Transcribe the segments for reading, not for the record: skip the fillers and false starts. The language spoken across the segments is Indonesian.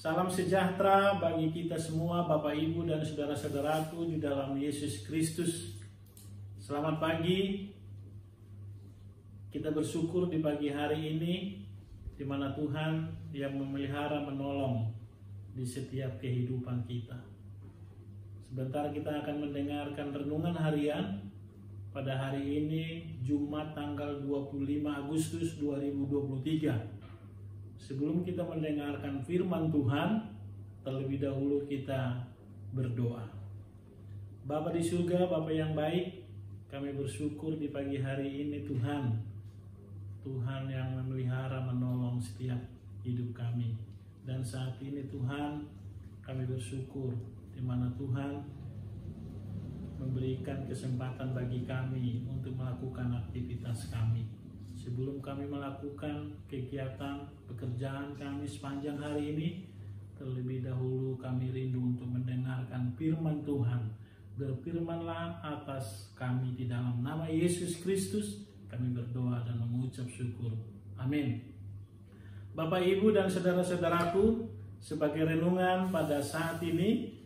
Salam sejahtera bagi kita semua, Bapak, Ibu, dan saudara-saudaraku di dalam Yesus Kristus. Selamat pagi. Kita bersyukur di pagi hari ini, di mana Tuhan yang memelihara, menolong di setiap kehidupan kita. Sebentar kita akan mendengarkan renungan harian pada hari ini, Jumat tanggal 25 Agustus 2023. Sebelum kita mendengarkan firman Tuhan, terlebih dahulu kita berdoa. Bapa di surga, Bapa yang baik, kami bersyukur di pagi hari ini Tuhan yang memelihara, menolong setiap hidup kami. Dan saat ini Tuhan, kami bersyukur di mana Tuhan memberikan kesempatan bagi kami untuk melakukan aktivitas kami. Sebelum kami melakukan kegiatan pekerjaan kami sepanjang hari ini, terlebih dahulu kami rindu untuk mendengarkan firman Tuhan. Berfirmanlah atas kami di dalam nama Yesus Kristus, kami berdoa dan mengucap syukur. Amin. Bapak, Ibu, dan saudara-saudaraku, sebagai renungan pada saat ini,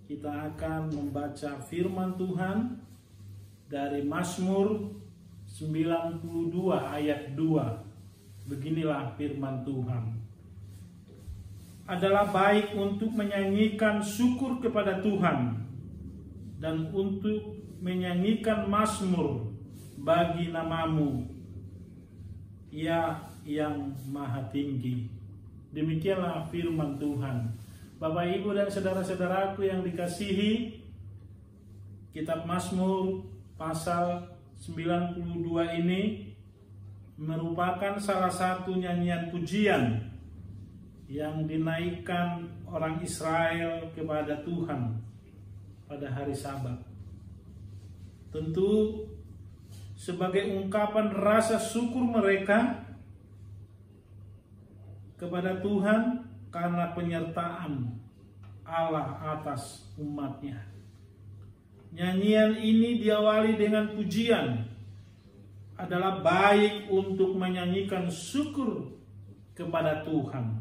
kita akan membaca firman Tuhan dari Mazmur 92 ayat 2. Beginilah firman Tuhan. Adalah baik untuk menyanyikan syukur kepada Tuhan dan untuk menyanyikan mazmur bagi namamu, Ya yang Maha Tinggi. Demikianlah firman Tuhan. Bapak, Ibu, dan saudara-saudaraku yang dikasihi, kitab Mazmur pasal 92 ini merupakan salah satu nyanyian pujian yang dinaikkan orang Israel kepada Tuhan pada hari Sabat. Tentu sebagai ungkapan rasa syukur mereka kepada Tuhan karena penyertaan Allah atas umatnya. Nyanyian ini diawali dengan pujian. Adalah baik untuk menyanyikan syukur kepada Tuhan.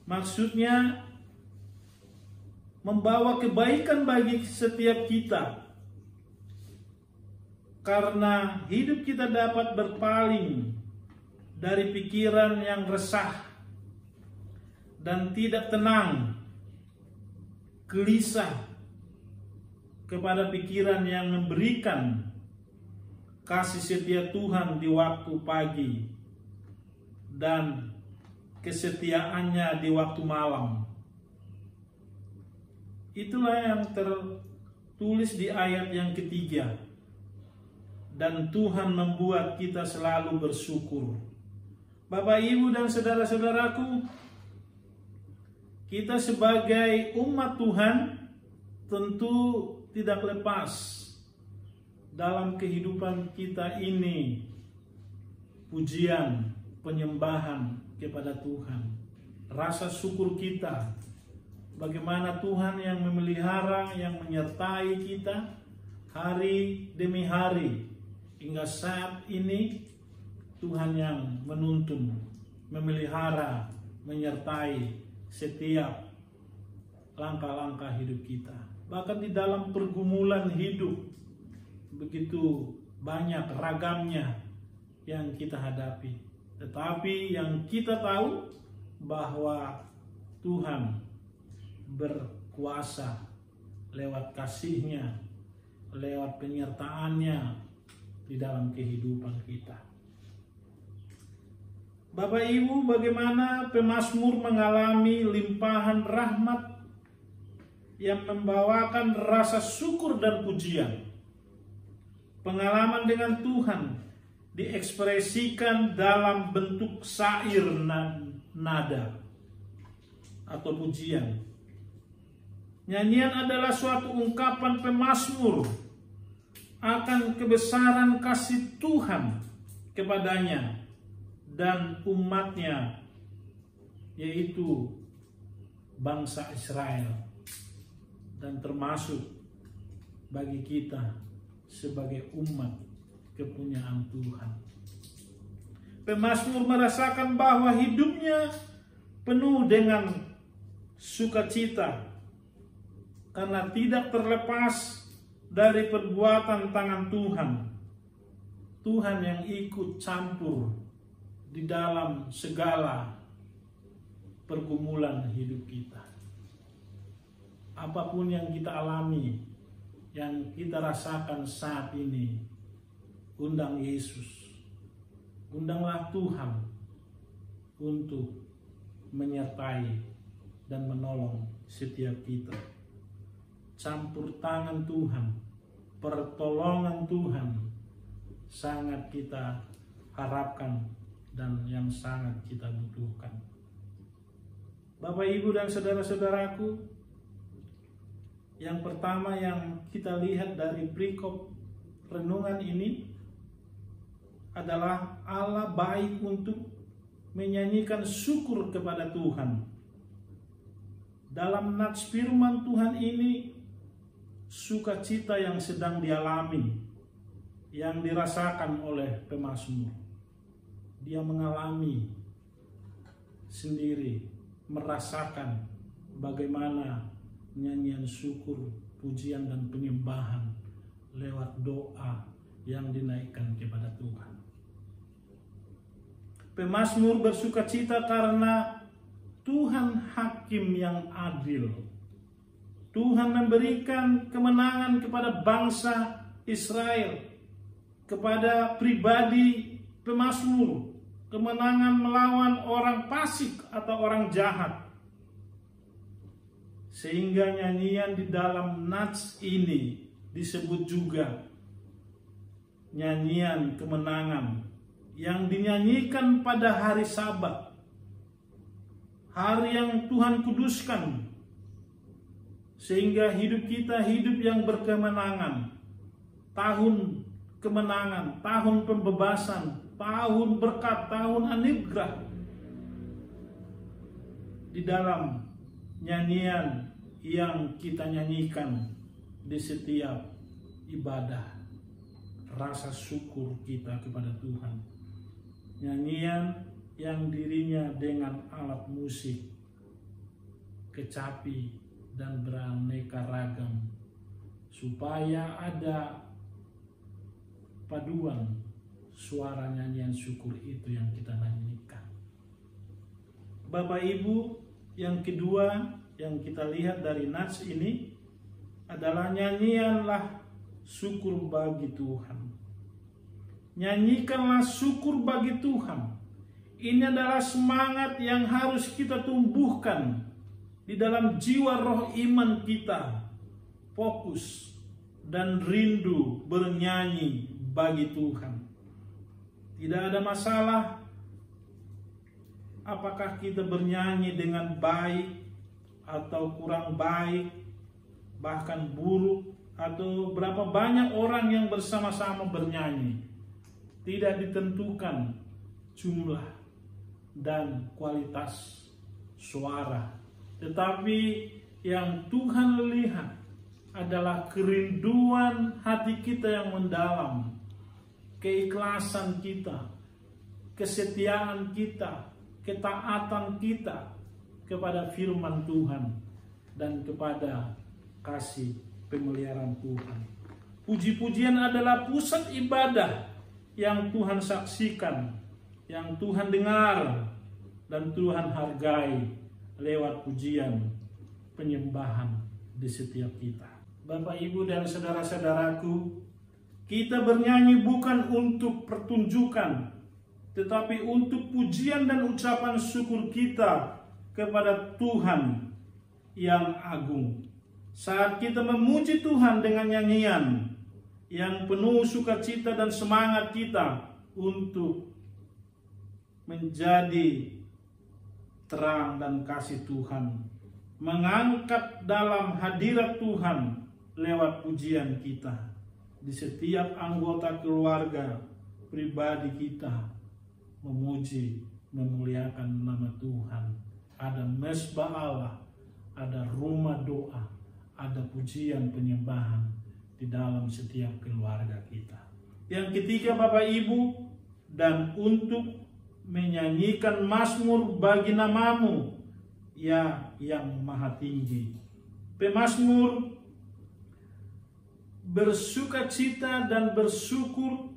Maksudnya membawa kebaikan bagi setiap kita. Karena hidup kita dapat berpaling dari pikiran yang resah dan tidak tenang, gelisah, kepada pikiran yang memberikan kasih setia Tuhan di waktu pagi dan kesetiaannya di waktu malam. Itulah yang tertulis di ayat yang ketiga. Dan Tuhan membuat kita selalu bersyukur. Bapak, Ibu, dan saudara-saudaraku, kita sebagai umat Tuhan tentu tidak lepas dalam kehidupan kita ini pujian, penyembahan kepada Tuhan. Rasa syukur kita, bagaimana Tuhan yang memelihara, yang menyertai kita hari demi hari. Hingga saat ini Tuhan yang menuntun, memelihara, menyertai setiap langkah-langkah hidup kita. Bahkan di dalam pergumulan hidup, begitu banyak ragamnya yang kita hadapi. Tetapi yang kita tahu bahwa Tuhan berkuasa lewat kasih-Nya, lewat penyertaan-Nya di dalam kehidupan kita. Bapak, Ibu, bagaimana pemazmur mengalami limpahan rahmat yang membawakan rasa syukur dan pujian. Pengalaman dengan Tuhan diekspresikan dalam bentuk syair nada atau pujian. Nyanyian adalah suatu ungkapan pemazmur akan kebesaran kasih Tuhan kepadanya dan umatnya, yaitu bangsa Israel. Dan termasuk bagi kita sebagai umat kepunyaan Tuhan. Pemazmur merasakan bahwa hidupnya penuh dengan sukacita karena tidak terlepas dari perbuatan tangan Tuhan. Tuhan yang ikut campur di dalam segala pergumulan hidup kita. Apapun yang kita alami, yang kita rasakan saat ini, undang Yesus, undanglah Tuhan untuk menyertai dan menolong setiap kita. Campur tangan Tuhan, pertolongan Tuhan sangat kita harapkan dan yang sangat kita butuhkan. Bapak, Ibu, dan saudara-saudaraku, yang pertama yang kita lihat dari perikop renungan ini adalah Allah baik untuk menyanyikan syukur kepada Tuhan. Dalam nats firman Tuhan ini, sukacita yang sedang dialami, yang dirasakan oleh pemazmur. Dia mengalami sendiri, merasakan bagaimana nyanyian syukur, pujian, dan penyembahan lewat doa yang dinaikkan kepada Tuhan. Pemazmur bersukacita karena Tuhan hakim yang adil. Tuhan memberikan kemenangan kepada bangsa Israel, kepada pribadi pemazmur, kemenangan melawan orang fasik atau orang jahat. Sehingga nyanyian di dalam nats ini disebut juga nyanyian kemenangan yang dinyanyikan pada hari Sabat, hari yang Tuhan kuduskan, sehingga hidup kita hidup yang berkemenangan. Tahun kemenangan, tahun pembebasan, tahun berkat, tahun anugerah. Di dalam nyanyian yang kita nyanyikan di setiap ibadah, rasa syukur kita kepada Tuhan. Nyanyian yang dirinya dengan alat musik, kecapi, dan beraneka ragam, supaya ada paduan suara nyanyian syukur itu yang kita nyanyikan. Bapak, Ibu, yang kedua yang kita lihat dari nats ini adalah nyanyianlah syukur bagi Tuhan. Nyanyikanlah syukur bagi Tuhan. Ini adalah semangat yang harus kita tumbuhkan di dalam jiwa roh iman kita. Fokus dan rindu bernyanyi bagi Tuhan. Tidak ada masalah apakah kita bernyanyi dengan baik atau kurang baik, bahkan buruk, atau berapa banyak orang yang bersama-sama bernyanyi. Tidak ditentukan jumlah dan kualitas suara, tetapi yang Tuhan lihat adalah kerinduan hati kita yang mendalam, keikhlasan kita, kesetiaan kita, ketaatan kita kepada firman Tuhan dan kepada kasih pemeliharaan Tuhan. Puji-pujian adalah pusat ibadah yang Tuhan saksikan, yang Tuhan dengar, dan Tuhan hargai lewat pujian, penyembahan di setiap kita. Bapak, Ibu, dan saudara-saudaraku, kita bernyanyi bukan untuk pertunjukan, tetapi untuk pujian dan ucapan syukur kita kepada Tuhan yang agung. Saat kita memuji Tuhan dengan nyanyian yang penuh sukacita dan semangat kita untuk menjadi terang dan kasih Tuhan, mengangkat dalam hadirat Tuhan lewat pujian kita di setiap anggota keluarga pribadi kita, memuji, memuliakan nama Tuhan. Ada mesbah Allah, ada rumah doa, ada pujian penyembahan di dalam setiap keluarga kita. Yang ketiga, Bapak, Ibu, dan untuk menyanyikan mazmur bagi namamu, ya yang maha tinggi. Pemazmur bersukacita dan bersyukur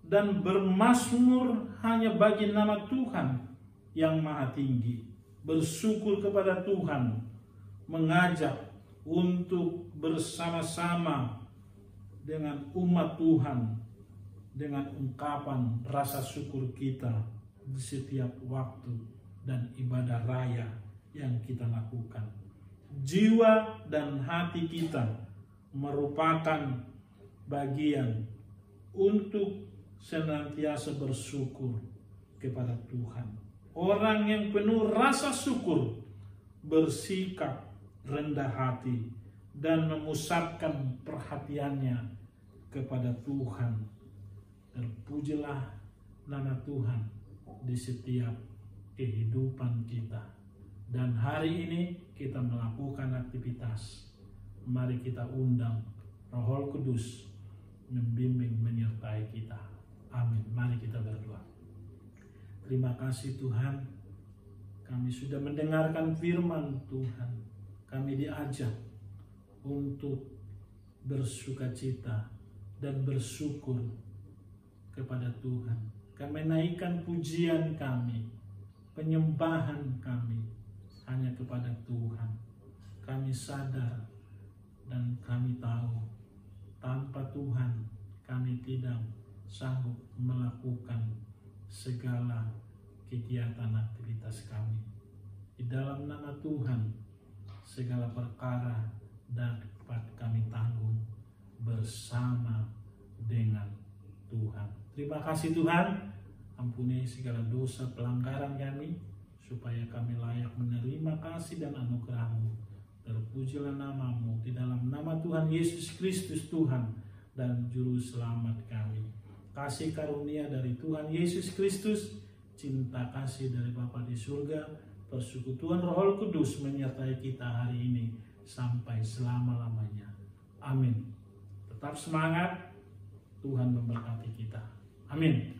dan bermazmur hanya bagi nama Tuhan yang maha tinggi. Bersyukur kepada Tuhan, mengajak untuk bersama-sama dengan umat Tuhan dengan ungkapan rasa syukur kita di setiap waktu dan ibadah raya yang kita lakukan. Jiwa dan hati kita merupakan bagian untuk senantiasa bersyukur kepada Tuhan. Orang yang penuh rasa syukur bersikap rendah hati dan memusatkan perhatiannya kepada Tuhan. Terpujilah nama Tuhan di setiap kehidupan kita. Dan hari ini kita melakukan aktivitas. Mari kita undang Roh Kudus membimbing menyertai kita. Amin. Mari kita berdoa. Terima kasih Tuhan, kami sudah mendengarkan firman Tuhan. Kami diajak untuk bersukacita dan bersyukur kepada Tuhan. Kami naikkan pujian kami, penyembahan kami hanya kepada Tuhan. Kami sadar dan kami tahu tanpa Tuhan kami tidak sanggup melakukan segala kegiatan aktivitas kami. Di dalam nama Tuhan segala perkara dapat kami tanggung bersama dengan Tuhan. Terima kasih Tuhan, ampuni segala dosa pelanggaran kami, supaya kami layak menerima kasih dan anugerah-Mu. Terpujilah nama-Mu di dalam nama Tuhan Yesus Kristus Tuhan dan Juru Selamat kami. Kasih karunia dari Tuhan Yesus Kristus, cinta kasih dari Bapa di surga, persekutuan Roh Kudus menyertai kita hari ini sampai selama-lamanya. Amin. Tetap semangat, Tuhan memberkati kita. Amin.